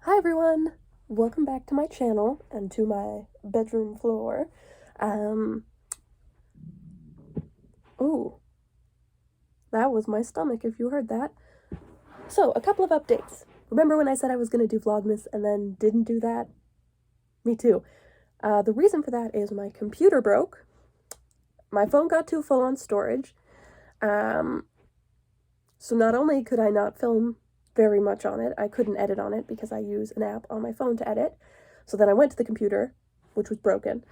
Hi everyone! Welcome back to my channel and to my bedroom floor. Ooh, that was my stomach if you heard that. So, a couple of updates. Remember when I said I was going to do Vlogmas and then didn't do that? Me too. The reason for that is my computer broke. My phone got too full on storage. So not only could I not film very much on it, I couldn't edit on it because I use an app on my phone to edit. So then I went to the computer, which was broken.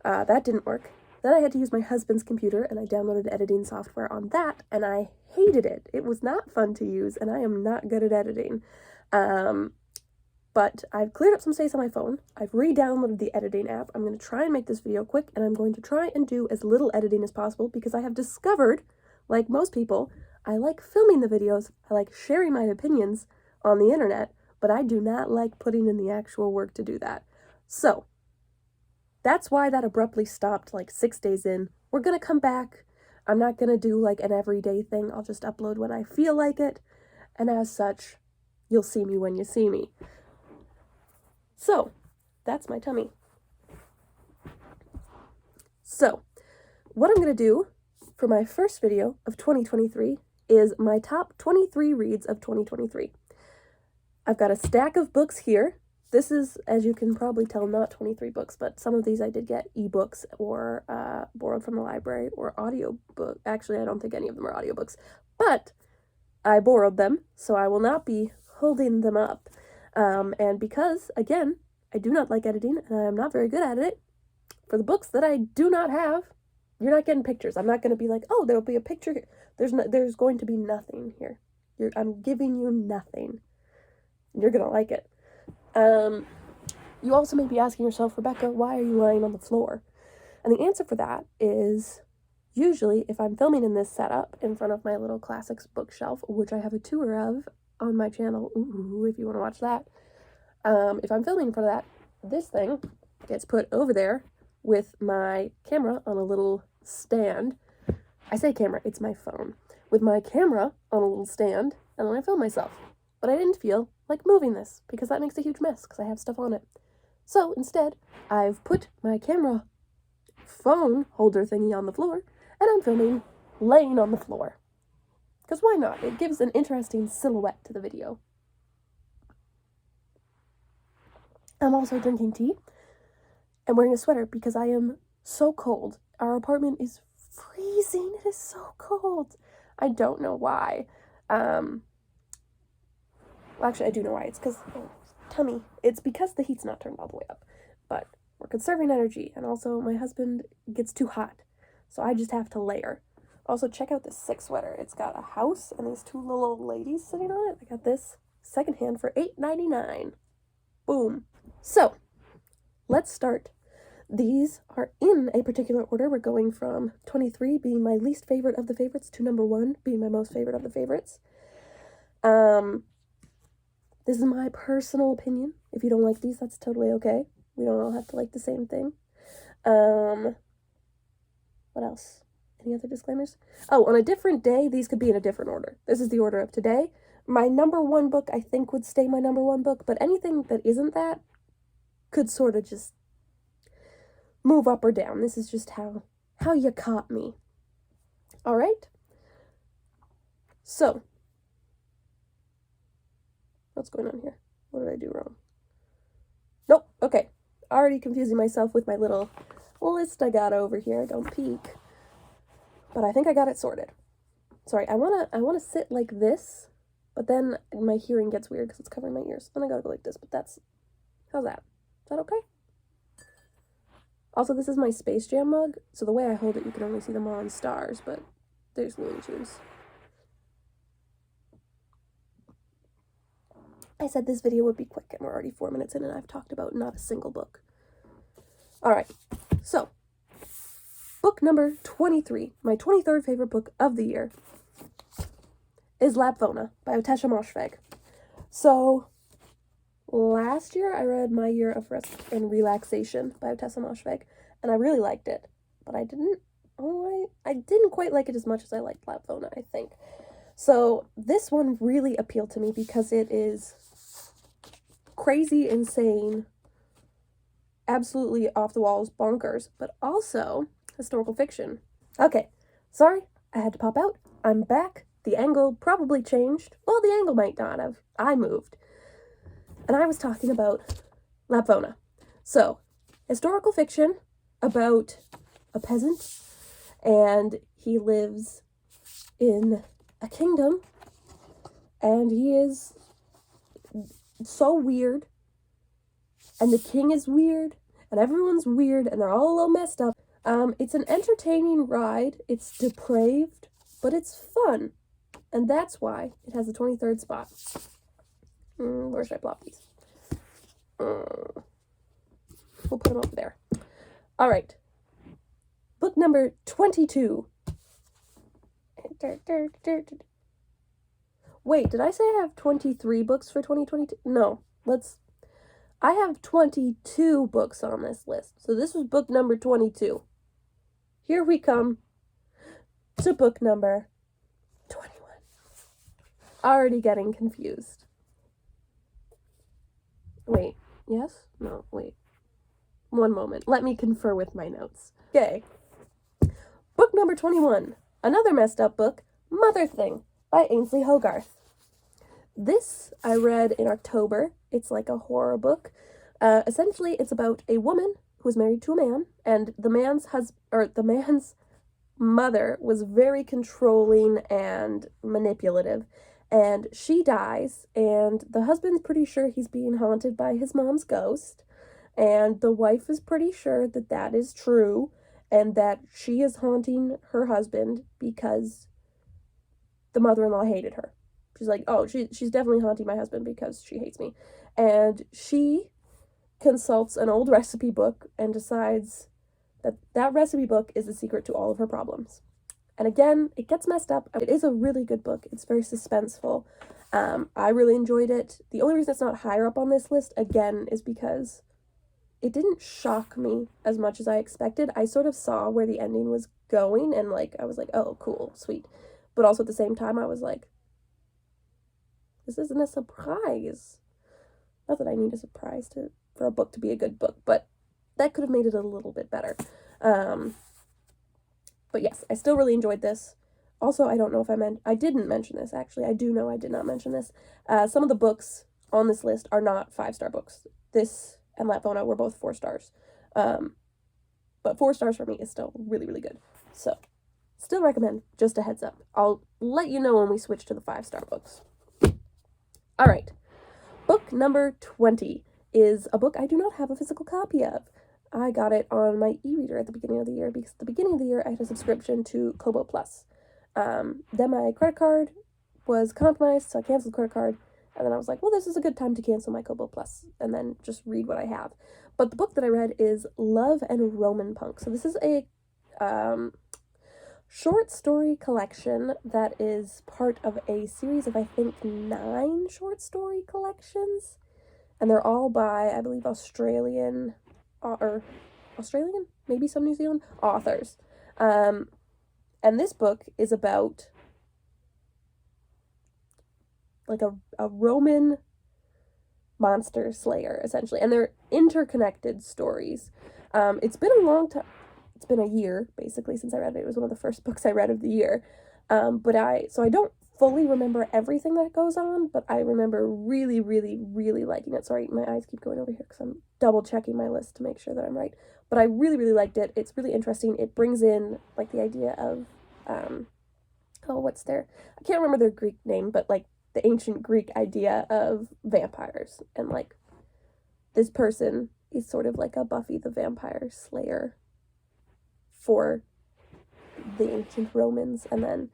That didn't work. Then I had to use my husband's computer, and I downloaded editing software on that, and I hated it. It was not fun to use, and I am not good at editing. But I've cleared up some space on my phone. I've re-downloaded the editing app. I'm going to try and make this video quick, and I'm going to try and do as little editing as possible because I have discovered, like most people, I like filming the videos, I like sharing my opinions on the internet, but I do not like putting in the actual work to do that. So, that's why that abruptly stopped like 6 days in. We're gonna come back. I'm not gonna do like an everyday thing. I'll just upload when I feel like it, and as such, you'll see me when you see me. So, that's my tummy. So, what I'm gonna do for my first video of 2023 is my top 23 reads of 2023. I've got a stack of books here. This is, as you can probably tell, not 23 books, but some of these I did get ebooks or borrowed from the library or audiobook. Actually, I don't think any of them are audiobooks, but I borrowed them, so I will not be holding them up. And because, again, I do not like editing and I am not very good at it, for the books that I do not have, you're not getting pictures. I'm not going to be like, oh, there'll be a picture here. There's going to be nothing here. I'm giving you nothing. You're going to like it. You also may be asking yourself, Rebecca, why are you lying on the floor? And the answer for that is usually if I'm filming in this setup in front of my little classics bookshelf, which I have a tour of on my channel, ooh, if you want to watch that. If I'm filming in front of that, this thing gets put over there with my camera on a little stand. I say camera, it's my phone. With my camera on a little stand, and then I film myself. But I didn't feel like moving this, because that makes a huge mess, because I have stuff on it. So, instead, I've put my camera phone holder thingy on the floor, and I'm filming laying on the floor. Because why not? It gives an interesting silhouette to the video. I'm also drinking tea and wearing a sweater because I am so cold. Our apartment is freezing. It is so cold. I don't know why. Well, actually, I do know why. It's because, tummy. It's because the heat's not turned all the way up. But we're conserving energy. And also, my husband gets too hot. So I just have to layer. Also, check out this sick sweater. It's got a house and these two little old ladies sitting on it. I got this secondhand for $8.99. Boom. So, let's start. These are in a particular order. We're going from 23 being my least favorite of the favorites to number 1 being my most favorite of the favorites. This is my personal opinion. If you don't like these, that's totally okay. We don't all have to like the same thing. What else? Any other disclaimers? Oh, on a different day, these could be in a different order. This is the order of today. My number 1 book, I think, would stay my number 1 book, but anything that isn't that could sort of just move up or down. This is just how you caught me. All right? So, what's going on here? What did I do wrong? Nope. Okay. Already confusing myself with my little list I got over here. Don't peek. But I think I got it sorted. Sorry, I wanna sit like this, but then my hearing gets weird because it's covering my ears. Then I gotta go like this, but how's that? Is that okay? Also, this is my Space Jam mug, so the way I hold it, you can only see them all in stars, but there's Looney Tunes. I said this video would be quick, and we're already 4 minutes in, and I've talked about not a single book. Alright, so, book number 23, my 23rd favorite book of the year, is Lapvona by Otessa Moshfegh. So, last year I read My Year of Rest and Relaxation by Otessa Moshfegh, and I really liked it, but I didn't quite like it as much as I liked Lapvona, I think. So this one really appealed to me because it is crazy, insane, absolutely off the walls, bonkers, but also historical fiction. Okay, sorry, I had to pop out. I'm back. The angle probably changed. Well, the angle might not have. I moved. And I was talking about Lapvona. So, historical fiction about a peasant, and he lives in a kingdom, and he is so weird, and the king is weird, and everyone's weird, and they're all a little messed up. It's an entertaining ride. It's depraved, but it's fun, and that's why it has the 23rd spot. Where should I plop these? We'll put them over there. All right. Book number 22. Wait, did I say I have 23 books for 2022? No, I have 22 books on this list. So this was book number 22. Here we come to book number 21. Already getting confused. Wait, yes? No, wait. One moment. Let me confer with my notes. Okay. Book number 21. Another messed up book, Motherthing by Ainslie Hogarth. This I read in October. It's like a horror book. Essentially, it's about a woman who is married to a man, and the man's mother was very controlling and manipulative, and she dies, and the husband's pretty sure he's being haunted by his mom's ghost, and the wife is pretty sure that that is true, and that she is haunting her husband because the mother-in-law hated her. She's like, oh, she's definitely haunting my husband because she hates me. And she consults an old recipe book and decides that that recipe book is the secret to all of her problems. And again, it gets messed up. It is a really good book. It's very suspenseful. I really enjoyed it. The only reason it's not higher up on this list, again, is because it didn't shock me as much as I expected. I sort of saw where the ending was going, and I was like, oh, cool, sweet. But also at the same time, I was like, this isn't a surprise. Not that I need a surprise for a book to be a good book, but that could have made it a little bit better. But yes, I still really enjoyed this. Also, I don't know if I didn't mention this, actually. I do know I did not mention this. Some of the books on this list are not 5-star books. This and Lapvona were both 4 stars. But 4 stars for me is still really, really good. So, still recommend, just a heads up. I'll let you know when we switch to the 5-star books. All right. Book number 20 is a book I do not have a physical copy of. I got it on my e-reader at the beginning of the year because at the beginning of the year I had a subscription to Kobo Plus. Then my credit card was compromised, so I canceled the credit card. And then I was like, well, this is a good time to cancel my Kobo Plus and then just read what I have. But the book that I read is Love and Romanpunk. So this is a short story collection that is part of a series of, I think, 9 short story collections. And they're all by, I believe, Australian, maybe some New Zealand authors. And this book is about like a Roman monster slayer, essentially. And they're interconnected stories. It's been a long time. It's been a year, basically, since I read it. It was one of the first books I read of the year. So I don't fully remember everything that goes on, but I remember really, really, really liking it. Sorry, my eyes keep going over here because I'm double checking my list to make sure that I'm right. But I really, really liked it. It's really interesting. It brings in, like, the idea of, I can't remember their Greek name, but, like, the ancient Greek idea of vampires. And, like, this person is sort of like a Buffy the Vampire Slayer for the ancient Romans, and then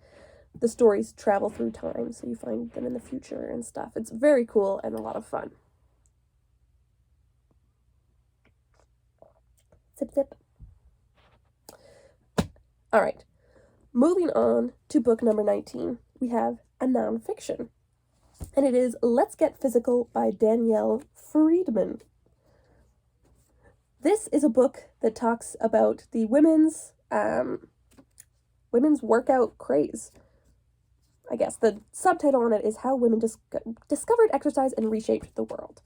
the stories travel through time, so you find them in the future and stuff. It's very cool and a lot of fun. Sip, sip. All right. Moving on to book number 19, we have a nonfiction, and it is Let's Get Physical by Danielle Friedman. This is a book that talks about the women's workout craze. I guess the subtitle on it is How Women Discovered Exercise and Reshaped the World.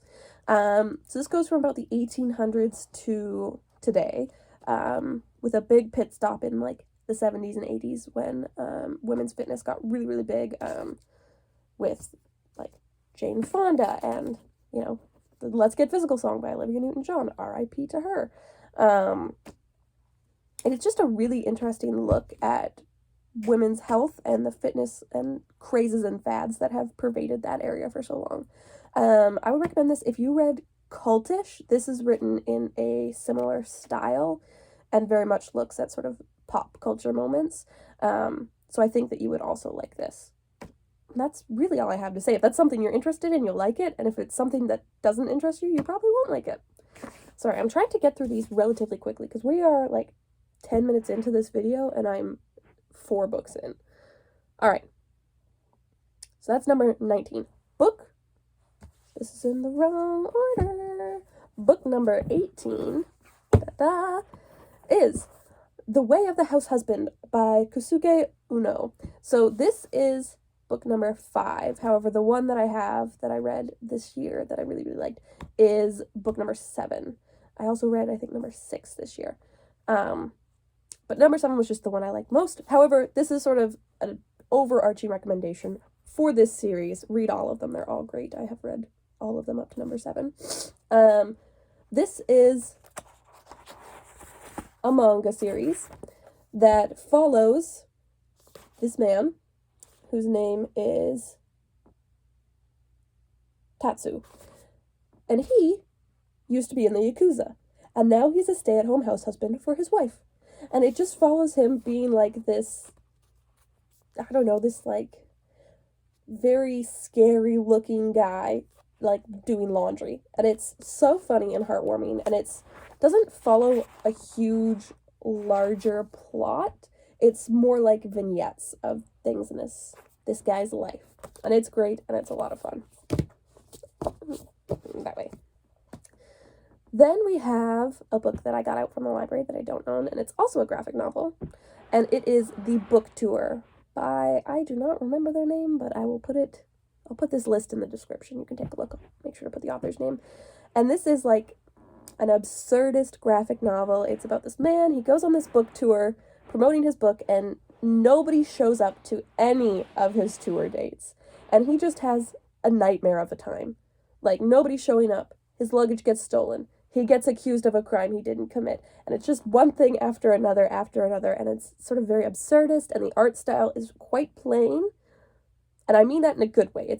So this goes from about the 1800s to today, with a big pit stop in like the 70s and 80s when women's fitness got really, really big, with like Jane Fonda and, you know, the Let's Get Physical song by Olivia Newton-John, R.I.P. to her. And it's just a really interesting look at women's health and the fitness and crazes and fads that have pervaded that area for so long. I would recommend this if you read Cultish. This is written in a similar style and very much looks at sort of pop culture moments. So I think that you would also like this. And that's really all I have to say. If that's something you're interested in, you'll like it. And if it's something that doesn't interest you, you probably won't like it. Sorry, I'm trying to get through these relatively quickly because we are like 10 minutes into this video and I'm 4 books in. All right. So that's number 19. Book. This is in the wrong order. Book number 18 is The Way of the Househusband by Kousuke Oono. So this is book number 5. However, the one that I have that I read this year that I really, really liked is book number 7. I also read, I think, number 6 this year. But number 7 was just the one I liked most. However, this is sort of an overarching recommendation for this series. Read all of them. They're all great. I have read all of them up to number 7. This is a manga series that follows this man whose name is Tatsu. And he used to be in the Yakuza. And now he's a stay-at-home house husband for his wife. And it just follows him being like this, I don't know, this like very scary looking guy, like doing laundry. And it's so funny and heartwarming. And it's doesn't follow a huge, larger plot. It's more like vignettes of things in this guy's life. And it's great and it's a lot of fun. That way. Then we have a book that I got out from the library that I don't own, and it's also a graphic novel, and it is The Book Tour by, I do not remember their name, but I'll put this list in the description. You can take a look. I'll make sure to put the author's name. And this is like an absurdist graphic novel. It's about this man. He goes on this book tour promoting his book, and nobody shows up to any of his tour dates. And he just has a nightmare of a time. Like, nobody's showing up. His luggage gets stolen. He gets accused of a crime he didn't commit. And it's just one thing after another, and it's sort of very absurdist, and the art style is quite plain. And I mean that in a good way.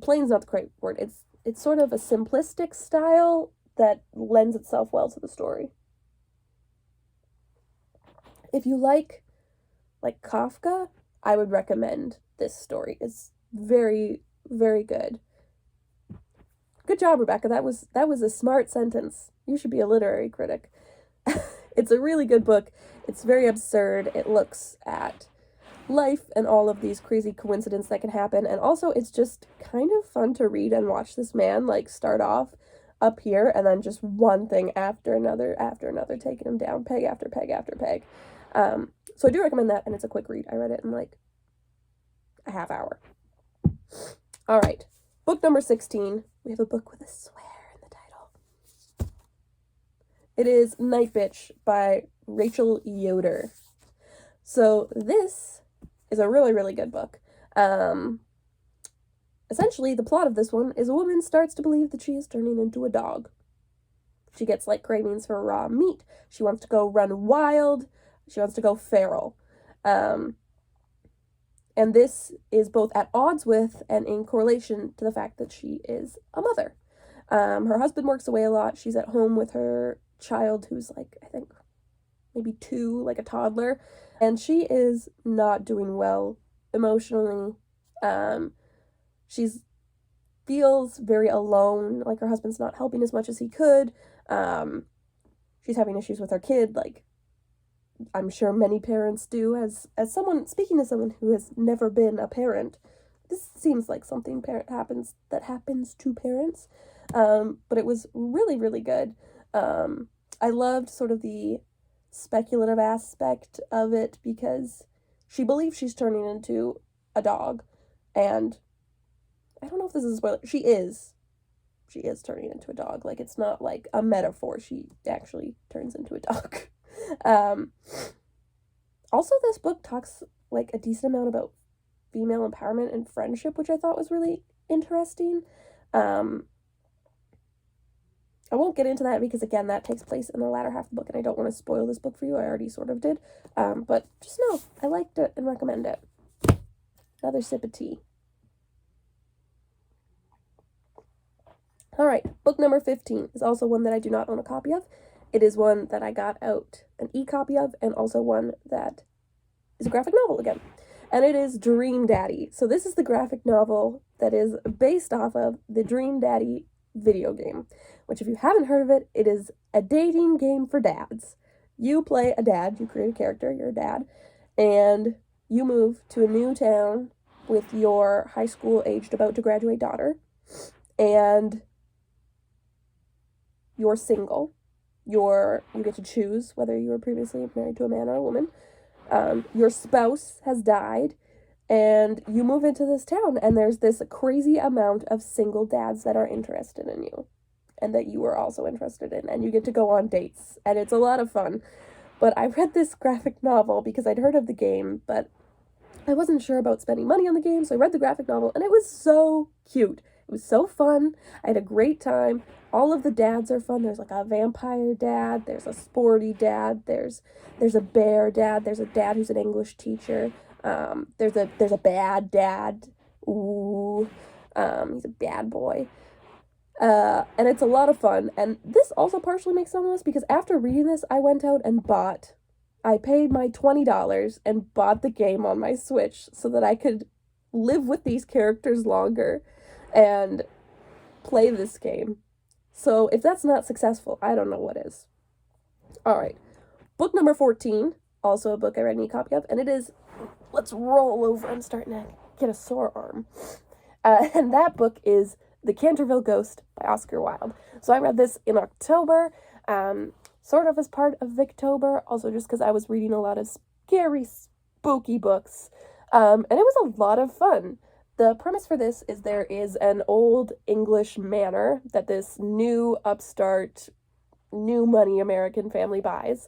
Plain's not the correct word. It's sort of a simplistic style that lends itself well to the story. If you like Kafka, I would recommend this story. It's very, very good. Good job, Rebecca. That was a smart sentence. You should be a literary critic. It's a really good book. It's very absurd. It looks at life and all of these crazy coincidences that can happen. And also, it's just kind of fun to read and watch this man, like, start off up here and then just one thing after another, taking him down, peg after peg after peg. So I do recommend that, and it's a quick read. I read it in, like, a half hour. All right. Book number 16. We have a book with a swear in the title. It is Nightbitch by Rachel Yoder. So this is a really, really good book. Essentially, the plot of this one is a woman starts to believe that she is turning into a dog. She gets, like, cravings for raw meat. She wants to go run wild. She wants to go feral. And this is both at odds with and in correlation to the fact that she is a mother. Her husband works away a lot. She's at home with her child who's, like, I think maybe 2, like a toddler. And she is not doing well emotionally. She feels very alone, like her husband's not helping as much as he could. She's having issues with her kid, like I'm sure many parents do. As someone speaking to someone who has never been a parent, this seems like something happens to parents. But it was really, really good. I loved sort of the speculative aspect of it because she believes she's turning into a dog, and I don't know if this is a spoiler. She she is turning into a dog. Like, it's not like a metaphor. She actually turns into a dog. Also, this book talks, like, a decent amount about female empowerment and friendship, which I thought was really interesting. I won't get into that because, again, that takes place in the latter half of the book, and I don't want to spoil this book for you. I already sort of did. But just know, I liked it and recommend it. Another sip of tea. All right, book number 15 is also one that I do not own a copy of. It is one that I got out an e-copy of, and also one that is a graphic novel again. And it is Dream Daddy. So this is the graphic novel that is based off of the Dream Daddy video game, which, if you haven't heard of it, it is a dating game for dads. You play a dad, you create a character, you're a dad, and you move to a new town with your high school aged about to graduate daughter, and you're single. You get to choose whether you were previously married to a man or a woman. Your spouse has died, and you move into this town, and there's this crazy amount of single dads that are interested in you, and that you are also interested in, and you get to go on dates, and it's a lot of fun. But I read this graphic novel because I'd heard of the game, but I wasn't sure about spending money on the game, so I read the graphic novel, and it was so cute. It was so fun. I had a great time. All of the dads are fun. There's like a vampire dad, there's a sporty dad, there's a bear dad, there's a dad who's an English teacher, there's a bad dad. Ooh, he's a bad boy. And it's a lot of fun. And this also partially makes sense of this because after reading this, I went out and I paid my $20 and bought the game on my Switch so that I could live with these characters longer and play this game. So if that's not successful, I don't know what is. All right. Book number 14, also a book I read an e-copy of, and it is, let's roll over, I'm starting to get a sore arm. And that book is The Canterville Ghost by Oscar Wilde. So I read this in October, sort of as part of Victober, also just because I was reading a lot of scary, spooky books, and it was a lot of fun. The premise for this is there is an old English manor that this new upstart, new money American family buys,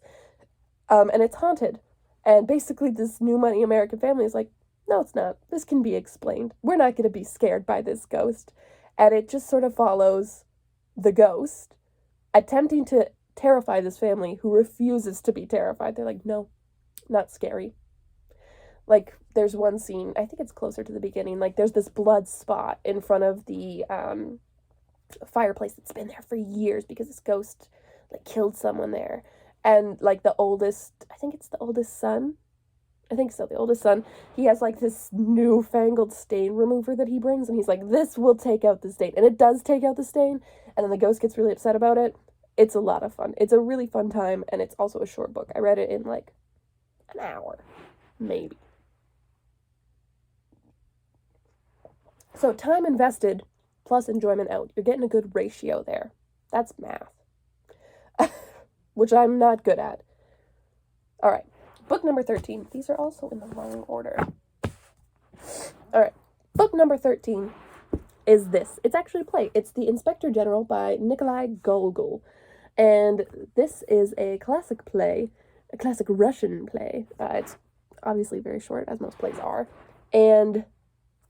and it's haunted. And basically this new money American family is like, no, it's not. This can be explained. We're not going to be scared by this ghost. And it just sort of follows the ghost attempting to terrify this family who refuses to be terrified. They're like, no, not scary. Like, there's one scene, I think it's closer to the beginning, like, there's this blood spot in front of the fireplace that's been there for years because this ghost, like, killed someone there. And, like, the oldest, I think it's the oldest son, I think so, the oldest son, he has, like, this newfangled stain remover that he brings, and he's like, this will take out the stain. And it does take out the stain, and then the ghost gets really upset about it. It's a lot of fun. It's a really fun time, and it's also a short book. I read it in, like, an hour, maybe. So time invested plus enjoyment out. You're getting a good ratio there. That's math. Which I'm not good at. All right. Book number 13. These are also in the wrong order. All right. Book number 13 is this. It's actually a play. It's The Inspector General by Nikolai Gogol. And this is a classic play, a classic Russian play. It's obviously very short, as most plays are. And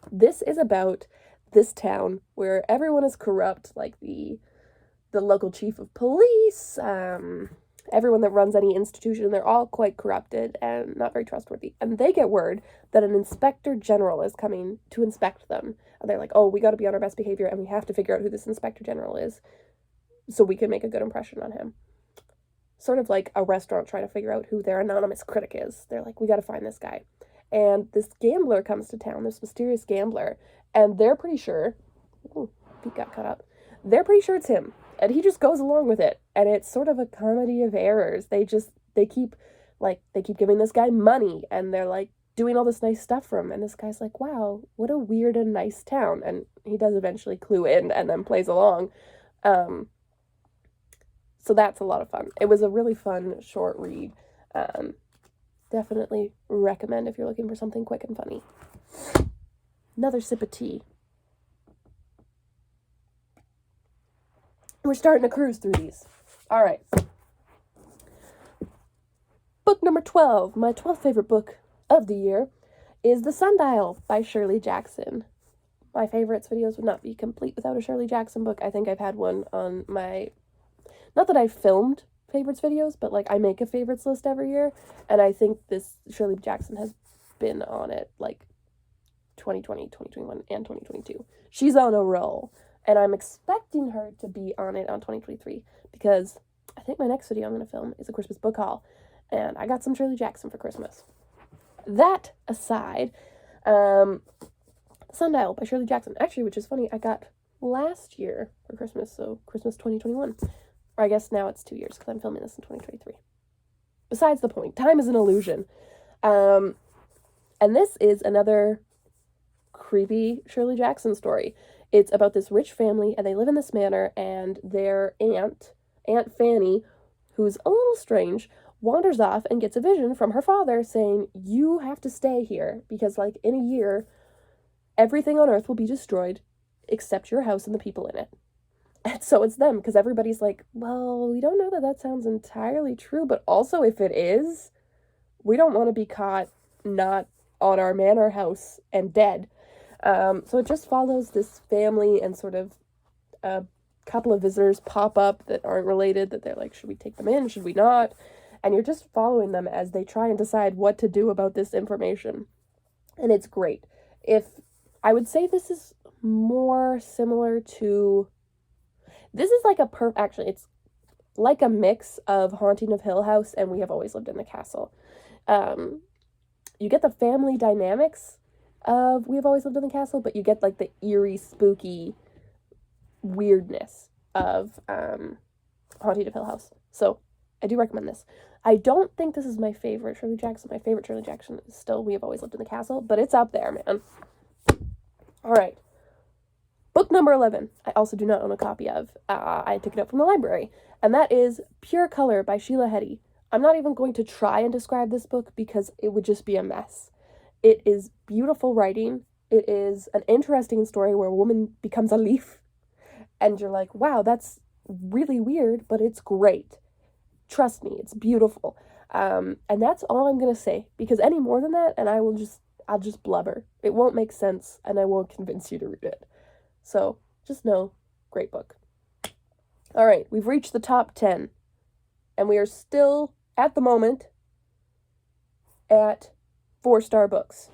this is about this town where everyone is corrupt, like the local chief of police, everyone that runs any institution, they're all quite corrupted and not very trustworthy. And they get word that an inspector general is coming to inspect them. And they're like, oh, we got to be on our best behavior and we have to figure out who this inspector general is so we can make a good impression on him. Sort of like a restaurant trying to figure out who their anonymous critic is. They're like, we got to find this guy. And this gambler comes to town, this mysterious gambler, and they're pretty sure, ooh, feet got cut up, they're pretty sure it's him, and he just goes along with it, and it's sort of a comedy of errors. They keep giving this guy money, and they're, like, doing all this nice stuff for him, and this guy's like, wow, what a weird and nice town, and he does eventually clue in, and then plays along, so that's a lot of fun. It was a really fun, short read, definitely recommend if you're looking for something quick and funny. Another sip of tea. We're starting to cruise through these. All right. Book number 12, my 12th favorite book of the year, is The Sundial by Shirley Jackson. My favorites videos would not be complete without a Shirley Jackson book. I think I've had one on my, not that I filmed favorites videos, but like I make a favorites list every year, and I think this Shirley Jackson has been on it like 2020, 2021, and 2022. She's on a roll, and I'm expecting her to be on it on 2023, because I think my next video I'm going to film is a Christmas book haul, and I got some Shirley Jackson for Christmas. That aside, Sundial by Shirley Jackson, actually, which is funny, I got last year for Christmas, so Christmas 2021. Or I guess now it's 2 years, because I'm filming this in 2023. Besides the point, time is an illusion. And this is another creepy Shirley Jackson story. It's about this rich family, and they live in this manor, and their Aunt Fanny, who's a little strange, wanders off and gets a vision from her father saying, you have to stay here, because like in a year, everything on earth will be destroyed except your house and the people in it. And so it's them, because everybody's like, well, we don't know that that sounds entirely true, but also if it is, we don't want to be caught not on our manor house and dead. So it just follows this family, and sort of a couple of visitors pop up that aren't related, that they're like, should we take them in? Should we not? And you're just following them as they try and decide what to do about this information. And it's great. I would say this is more similar to, this is like actually, it's like a mix of Haunting of Hill House and We Have Always Lived in the Castle. You get the family dynamics of We Have Always Lived in the Castle, but you get like the eerie, spooky weirdness of Haunting of Hill House. So I do recommend this. I don't think this is my favorite Shirley Jackson. My favorite Shirley Jackson is still We Have Always Lived in the Castle, but it's up there, man. All right. Book number 11, I also do not own a copy of. I took it up from the library, and that is Pure Color by Sheila Heti. I'm not even going to try and describe this book because it would just be a mess. It is beautiful writing. It is an interesting story where a woman becomes a leaf, and you're like, wow, that's really weird, but it's great. Trust me, it's beautiful. And that's all I'm going to say, because any more than that, and I'll just blubber. It won't make sense, and I won't convince you to read it. So, just know, great book. All right, we've reached the top 10, and we are still, at the moment, at 4-star books.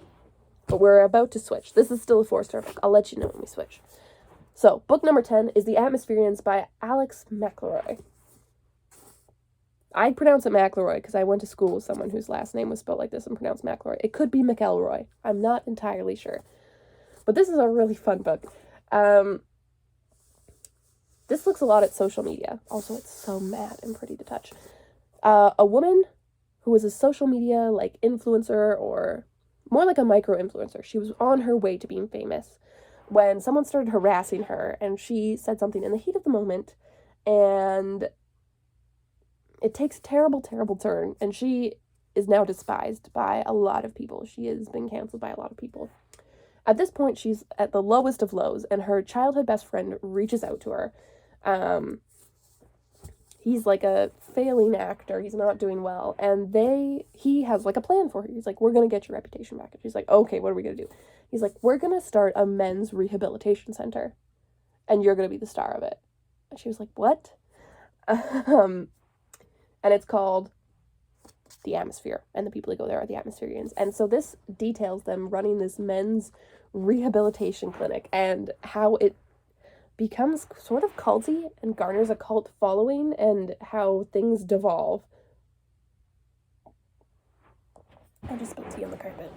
But we're about to switch. This is still a 4-star book. I'll let you know when we switch. So, book number 10 is The Atmospherians by Alex McElroy. I pronounce it McElroy because I went to school with someone whose last name was spelled like this and pronounced McElroy. It could be McElroy. I'm not entirely sure. But this is a really fun book. This looks a lot at social media. Also, it's so matte and pretty to touch. A woman who was a social media like influencer, or more like a micro-influencer. She was on her way to being famous when someone started harassing her, and she said something in the heat of the moment, and it takes a terrible, terrible turn, and she is now despised by a lot of people. She has been canceled by a lot of people. At this point, she's at the lowest of lows, and her childhood best friend reaches out to her. He's like a failing actor. He's not doing well, and he has like a plan for her. He's like, we're going to get your reputation back. And she's like, okay, what are we going to do? He's like, we're going to start a men's rehabilitation center, and you're going to be the star of it. And she was like, what? And it's called The Atmosphere, and the people that go there are the Atmospherians. And so this details them running this men's rehabilitation clinic, and how it becomes sort of culty and garners a cult following, and how things devolve. I just spilled tea on the carpet.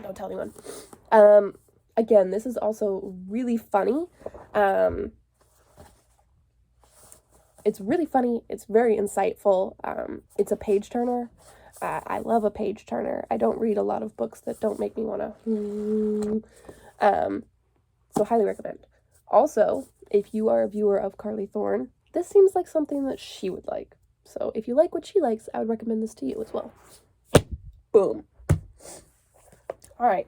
Don't tell anyone. Again, this is also really funny. It's really funny. It's very insightful. It's a page turner. I love a page turner. I don't read a lot of books that don't make me want to. So highly recommend. Also, if you are a viewer of Carly Thorne, this seems like something that she would like. So if you like what she likes, I would recommend this to you as well. Boom. All right.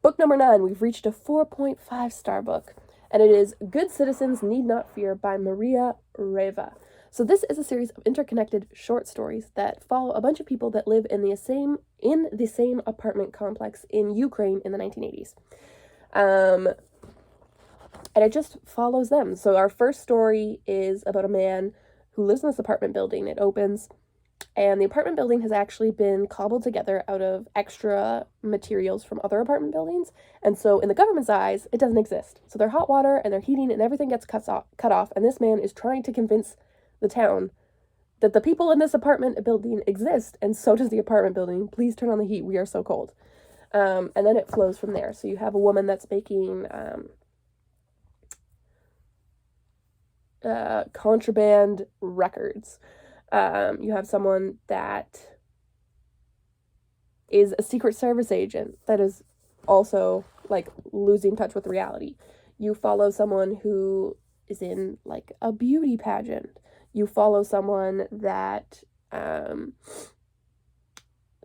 Book number 9. We've reached a 4.5-star book. and it is Good Citizens Need Not Fear by Maria Reva. So this is a series of interconnected short stories that follow a bunch of people that live in the same apartment complex in Ukraine in the 1980s. And it just follows them. So our first story is about a man who lives in this apartment building. It opens, and the apartment building has actually been cobbled together out of extra materials from other apartment buildings. And so in the government's eyes, it doesn't exist. So their hot water and their heating and everything gets cut off. And this man is trying to convince the town that the people in this apartment building exist, and so does the apartment building. Please turn on the heat. We are so cold. And then it flows from there. So you have a woman that's making contraband records. You have someone that is a Secret Service agent that is also, like, losing touch with reality. You follow someone who is in, like, a beauty pageant. You follow someone that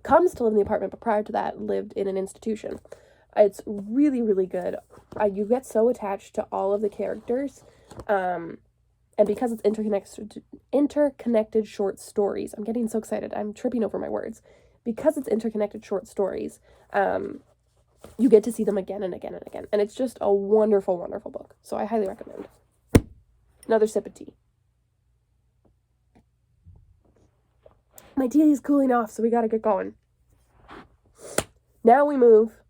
comes to live in the apartment, but prior to that lived in an institution. It's really, really good. You get so attached to all of the characters, and because it's interconnected short stories, I'm getting so excited, I'm tripping over my words. Because it's interconnected short stories, you get to see them again and again and again. And it's just a wonderful, wonderful book. So I highly recommend. Another sip of tea. My tea is cooling off, so we gotta get going. Now we move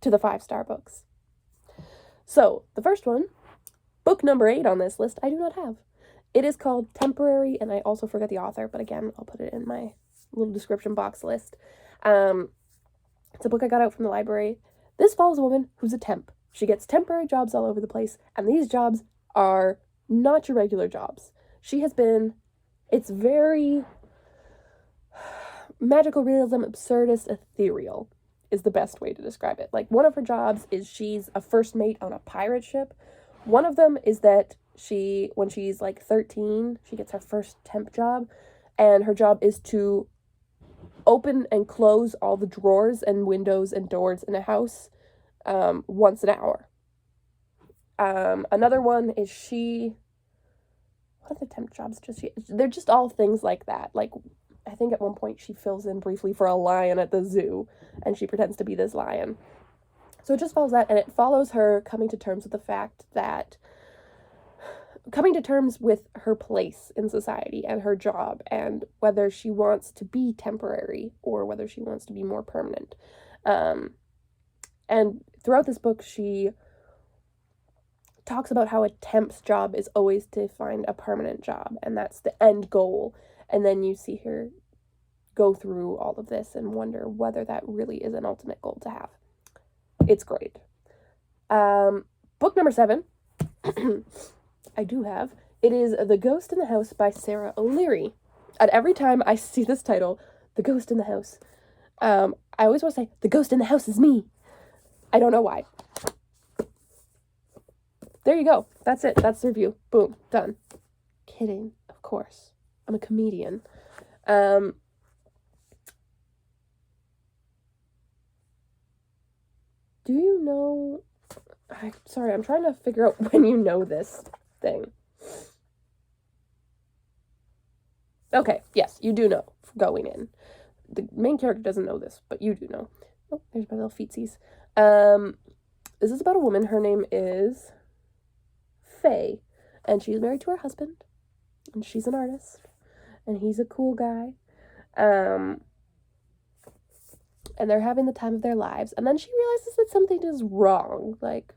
to the 5-star books. So, the first one, book number 8 on this list, I do not have. It is called Temporary, and I also forget the author, but again, I'll put it in my little description box list. It's a book I got out from the library. This follows a woman who's a temp. She gets temporary jobs all over the place, and these jobs are not your regular jobs. It's very magical realism, absurdist, ethereal is the best way to describe it. Like, one of her jobs is she's a first mate on a pirate ship. One of them is that when she's like 13, she gets her first temp job, and her job is to open and close all the drawers and windows and doors in a house once an hour. Another one is what other temp jobs they're just all things like that. Like, I think at one point she fills in briefly for a lion at the zoo, and she pretends to be this lion. So it just follows that, and it follows her coming to terms with her place in society and her job, and whether she wants to be temporary or whether she wants to be more permanent. And throughout this book, she talks about how a temp's job is always to find a permanent job, and that's the end goal. And then you see her go through all of this and wonder whether that really is an ultimate goal to have. It's great. Book number 7, I do have. It is The Ghost in the House by Sarah O'Leary. And every time I see this title, The Ghost in the House, I always want to say, The Ghost in the House is me. I don't know why. There you go. That's it. That's the review. Boom. Done. Kidding. Of course. I'm a comedian. Do you know... Sorry, I'm trying to figure out when you know this thing. Okay, yes, you do know going in. The main character doesn't know this, but you do know. Oh, there's my little feetsies. This is about a woman. Her name is Faye, and she's married to her husband, and she's an artist, and he's a cool guy. And they're having the time of their lives, and then she realizes that something is wrong. Like,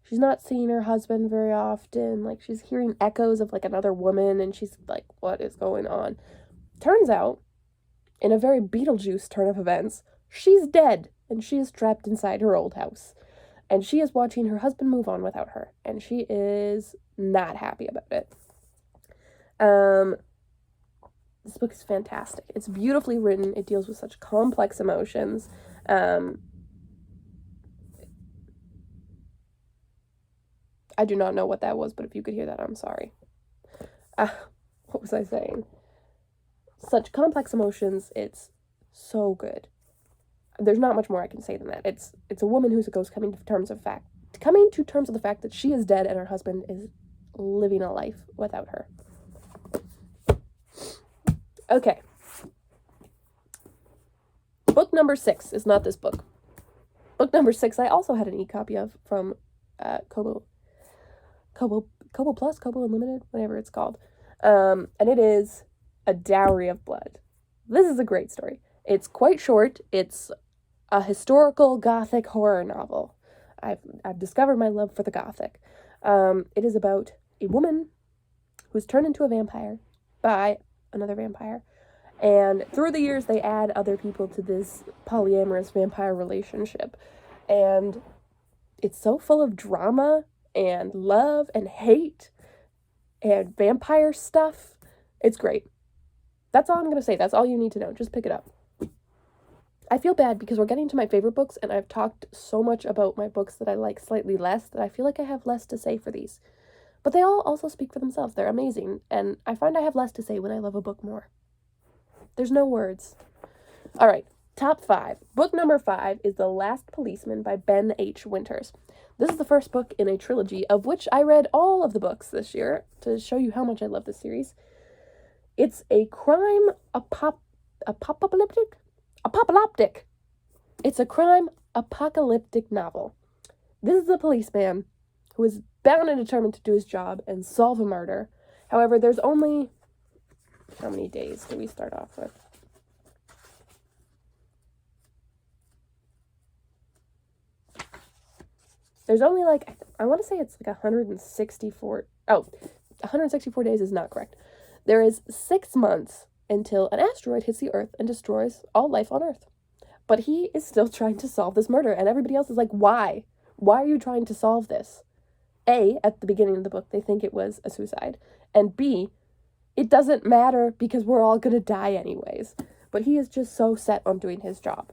she's not seeing her husband very often. Like, she's hearing echoes of, like, another woman, and she's like, what is going on? Turns out, in a very Beetlejuice turn of events, she's dead, and she is trapped inside her old house. And she is watching her husband move on without her, and she is not happy about it. This book is fantastic. It's beautifully written. It deals with such complex emotions. I do not know what that was, but if you could hear that, I'm sorry. What was I saying? Such complex emotions. It's so good. there's not much more I can say than that. It's a woman who's a ghost coming to terms with the fact that she is dead and her husband is living a life without her. Okay. Book number 6 is not this book. Book number 6 I also had an e-copy of from Kobo Plus, Kobo Unlimited, whatever it's called. And it is A Dowry of Blood. This is a great story. It's quite short. It's a historical gothic horror novel. I've discovered my love for the gothic. It is about a woman who's turned into a vampire by another vampire. And through the years, they add other people to this polyamorous vampire relationship. And it's so full of drama and love and hate and vampire stuff. It's great. That's all I'm going to say. That's all you need to know. Just pick it up. I feel bad because we're getting to my favorite books, and I've talked so much about my books that I like slightly less that I feel like I have less to say for these. But they all also speak for themselves. They're amazing, and I find I have less to say when I love a book more. There's no words. All right, top 5. Book number 5 is The Last Policeman by Ben H. Winters. This is the first book in a trilogy of which I read all of the books this year to show you how much I love this series. It's a crime apocalyptic. It's a crime apocalyptic novel. This is a policeman who is bound and determined to do his job and solve a murder. However, there's only... How many days do we start off with? There's only I want to say it's 164. Oh, 164 days is not correct. There is 6 months until an asteroid hits the Earth and destroys all life on Earth. But he is still trying to solve this murder, and everybody else is like, why? Why are you trying to solve this? A, at the beginning of the book, they think it was a suicide. And B, it doesn't matter because we're all going to die anyways. But he is just so set on doing his job.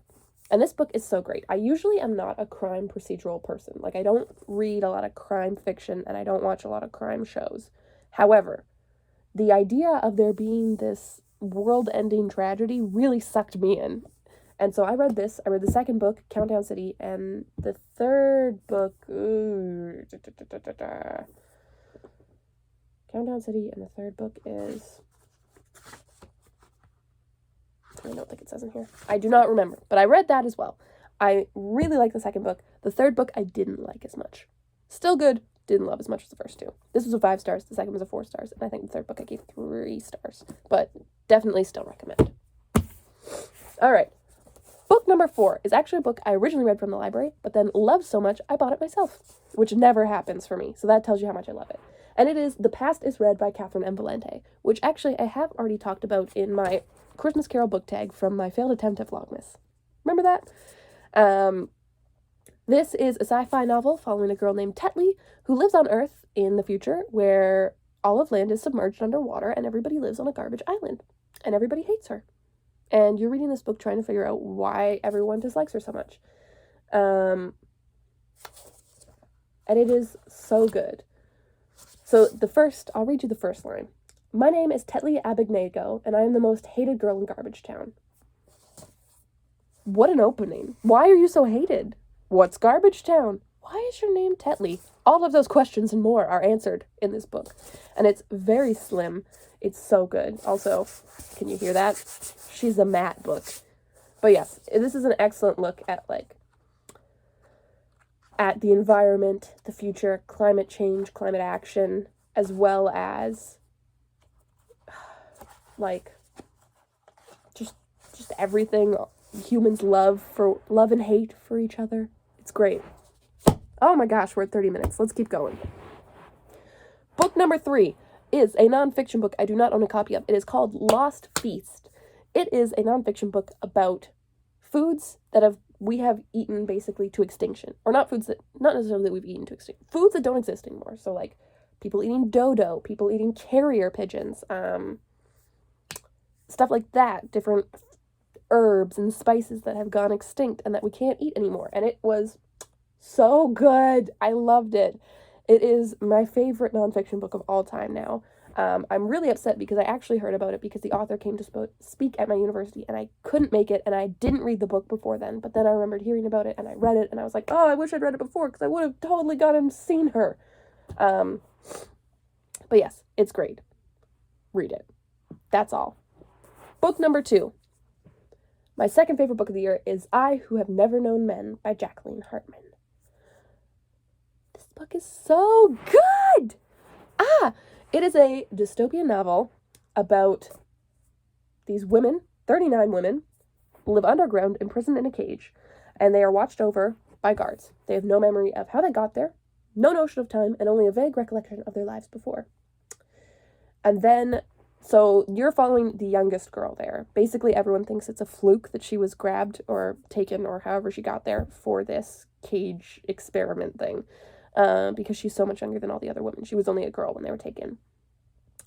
And this book is so great. I usually am not a crime procedural person. I don't read a lot of crime fiction, and I don't watch a lot of crime shows. However, the idea of there being this world-ending tragedy really sucked me in. And so I read this. I read the second book, Countdown City, and the third book... Countdown City, and the third book is... I don't think it says in here. I do not remember, but I read that as well. I really like the second book. The third book I didn't like as much. Still good, didn't love as much as the first 2. This was a 5 stars, the second was a 4 stars, and I think the third book I gave 3 stars. But definitely still recommend. Alright. Book number 4 is actually a book I originally read from the library, but then loved so much I bought it myself, which never happens for me, so that tells you how much I love it. And it is The Past is Read by Catherine M. Valente, which actually I have already talked about in my Christmas Carol book tag from my failed attempt at Vlogmas. Remember that? This is a sci-fi novel following a girl named Tetley who lives on Earth in the future where all of land is submerged underwater and everybody lives on a garbage island. And everybody hates her. And you're reading this book trying to figure out why everyone dislikes her so much. And it is so good. So I'll read you the first line. My name is Tetley Abednego, and I am the most hated girl in Garbage Town. What an opening. Why are you so hated? What's Garbage Town? Why is your name Tetley? All of those questions and more are answered in this book. And it's very slim. It's so good. Also, can you hear that? She's a matte book. But yes, this is an excellent look at the environment, the future, climate change, climate action, as well as just everything humans love and hate for each other. It's great. Oh my gosh, we're at 30 minutes. Let's keep going. Book number 3 is a nonfiction book I do not own a copy of. It is called Lost Feast. It is a nonfiction book about foods that we have eaten basically to extinction. Or not necessarily that we've eaten to extinction. Foods that don't exist anymore. So people eating dodo, people eating carrier pigeons, stuff like that. Different herbs and spices that have gone extinct and that we can't eat anymore. And it was so good. I loved it. It is my favorite nonfiction book of all time now. I'm really upset because I actually heard about it because the author came to speak at my university and I couldn't make it and I didn't read the book before then. But then I remembered hearing about it and I read it and I was like, oh, I wish I'd read it before because I would have totally gone and seen her. But yes, it's great. Read it. That's all. Book number 2. My second favorite book of the year is I Who Have Never Known Men by Jacqueline Hartman. This book is so good! It is a dystopian novel about these women, 39 women, live underground, imprisoned in a cage, and they are watched over by guards. They have no memory of how they got there, no notion of time, and only a vague recollection of their lives before. And then, so you're following the youngest girl there. Basically, everyone thinks it's a fluke that she was grabbed or taken or however she got there for this cage experiment thing. Because she's so much younger than all the other women. She was only a girl when they were taken.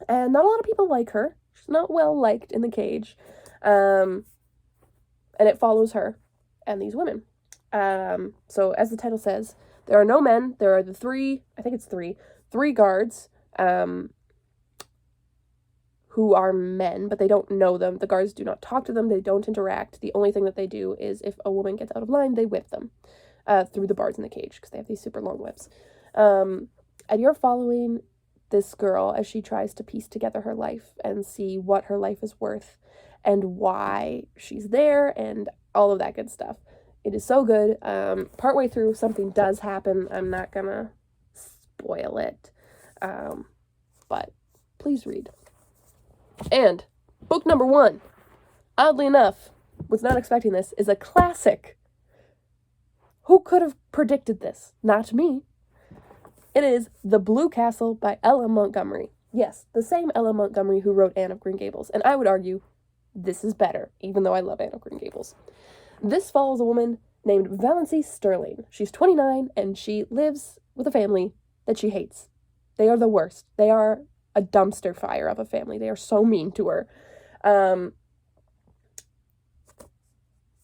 And not a lot of people like her. She's not well liked in the cage. And it follows her and these women. So as the title says, there are no men. There are the three guards who are men, but they don't know them. The guards do not talk to them. They don't interact. The only thing that they do is if a woman gets out of line, they whip them. Through the bars in the cage, because they have these super long whips. And you're following this girl as she tries to piece together her life and see what her life is worth and why she's there and all of that good stuff. It is so good. Partway through, something does happen. I'm not gonna spoil it. But please read. And book number 1, oddly enough, was not expecting this, is a classic. Who could have predicted this? Not me. It is The Blue Castle by Ella Montgomery. Yes, the same Ella Montgomery who wrote Anne of Green Gables. And I would argue this is better, even though I love Anne of Green Gables. This follows a woman named Valency Sterling. She's 29 and she lives with a family that she hates. They are the worst. They are a dumpster fire of a family. They are so mean to her.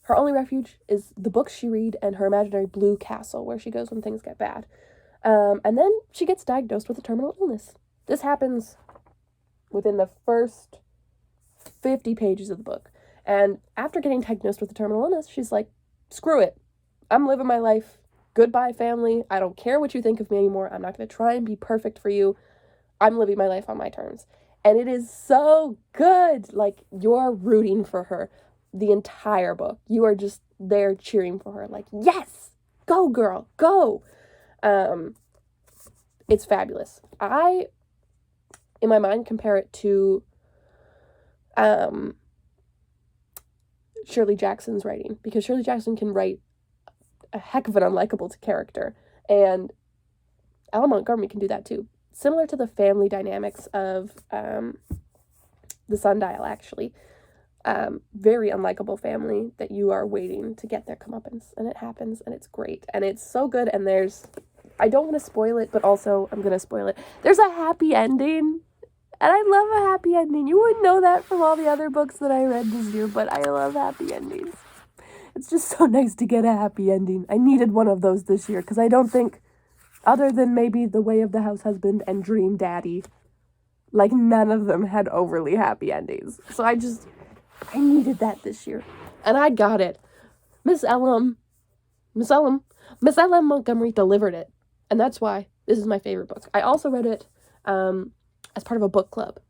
Her only refuge is the books she read and her imaginary blue castle where she goes when things get bad. And then she gets diagnosed with a terminal illness. This happens within the first 50 pages of the book. And after getting diagnosed with a terminal illness, she's like, screw it. I'm living my life. Goodbye, family. I don't care what you think of me anymore. I'm not going to try and be perfect for you. I'm living my life on my terms. And it is so good. Like, you're rooting for her the entire book. You are just there cheering for her. Like, yes! Go, girl! Go! It's fabulous. I, in my mind, compare it to Shirley Jackson's writing, because Shirley Jackson can write a heck of an unlikable character, and Ella Montgomery can do that too. Similar to the family dynamics of the Sundial, actually. Very unlikable family that you are waiting to get their comeuppance, and it happens, and it's great, and it's so good, and I don't want to spoil it, but also I'm going to spoil it. There's a happy ending, and I love a happy ending. You wouldn't know that from all the other books that I read this year, but I love happy endings. It's just so nice to get a happy ending. I needed one of those this year, because I don't think, other than maybe The Way of the Househusband and Dream Daddy, like, none of them had overly happy endings. So I needed that this year. And I got it. Miss Ella Montgomery delivered it. And that's why this is my favorite book. I also read it as part of a book club.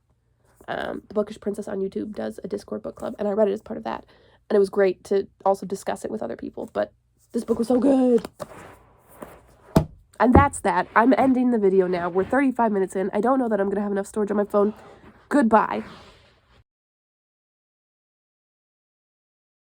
The Bookish Princess on YouTube does a Discord book club, and I read it as part of that. And it was great to also discuss it with other people. But this book was so good. And that's that. I'm ending the video now. We're 35 minutes in. I don't know that I'm going to have enough storage on my phone. Goodbye.